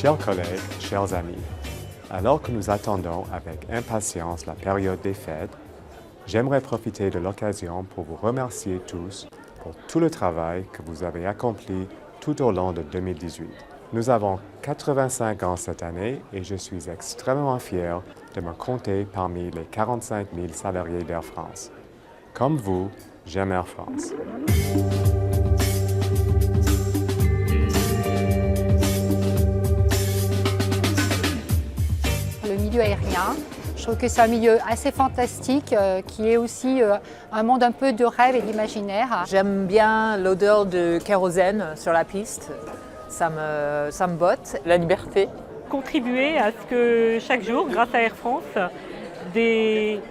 Chers collègues, chers amis, alors que nous attendons avec impatience la période des fêtes, j'aimerais profiter de l'occasion pour vous remercier tous pour tout le travail que vous avez accompli tout au long de 2018. Nous avons 85 ans cette année et je suis extrêmement fier de me compter parmi les 45 000 salariés d'Air France. Comme vous, j'aime Air France. Le milieu aérien, je trouve que c'est un milieu assez fantastique qui est aussi un monde un peu de rêve et d'imaginaire. J'aime bien l'odeur de kérosène sur la piste, ça me botte. La liberté. Contribuer à ce que chaque jour, grâce à Air France, des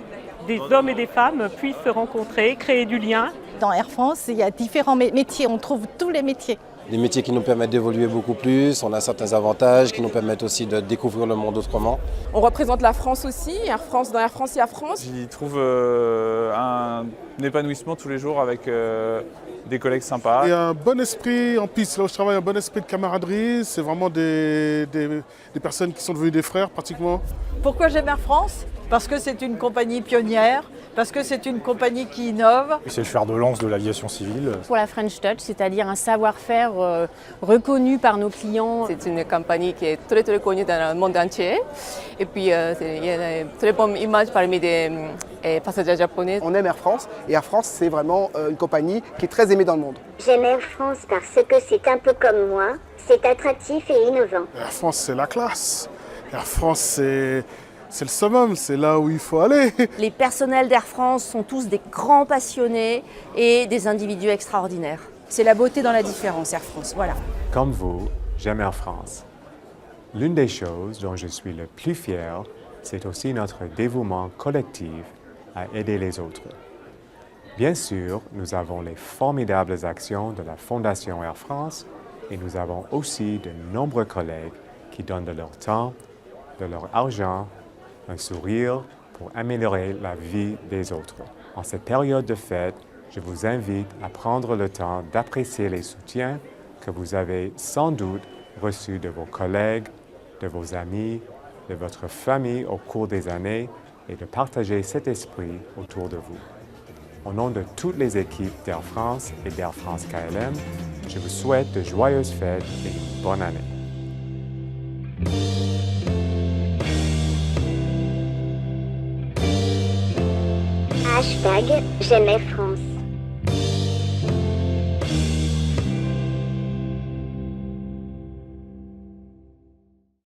hommes et des femmes puissent se rencontrer, créer du lien. Dans Air France, il y a différents métiers, on trouve tous les métiers. Des métiers qui nous permettent d'évoluer beaucoup plus, on a certains avantages qui nous permettent aussi de découvrir le monde autrement. On représente la France aussi, Air France, dans Air France, il y a France. J'y trouve un épanouissement tous les jours avec des collègues sympas. Il y a un bon esprit en piste, là où je travaille, un bon esprit de camaraderie. C'est vraiment des personnes qui sont devenues des frères pratiquement. Pourquoi j'aime Air France ? Parce que c'est une compagnie pionnière, parce que c'est une compagnie qui innove. C'est le fer de lance de l'aviation civile. Pour la French Touch, c'est-à-dire un savoir-faire reconnu par nos clients. C'est une compagnie qui est très connue dans le monde entier. Et puis il y a une très bonne image parmi des passagers japonais. On aime Air France et Air France c'est vraiment une compagnie qui est très aimée dans le monde. J'aime Air France parce que c'est un peu comme moi, c'est attractif et innovant. Air France c'est la classe. Air France c'est le summum, c'est là où il faut aller. Les personnels d'Air France sont tous des grands passionnés et des individus extraordinaires. C'est la beauté dans la différence, Air France, voilà. Comme vous, j'aime Air France. L'une des choses dont je suis le plus fier, c'est aussi notre dévouement collectif à aider les autres. Bien sûr, nous avons les formidables actions de la Fondation Air France et nous avons aussi de nombreux collègues qui donnent de leur temps, de leur argent, un sourire pour améliorer la vie des autres. En cette période de fête, je vous invite à prendre le temps d'apprécier les soutiens que vous avez sans doute reçus de vos collègues, de vos amis, de votre famille au cours des années et de partager cet esprit autour de vous. Au nom de toutes les équipes d'Air France et d'Air France KLM, je vous souhaite de joyeuses fêtes et une bonne année. #J'aime Air France.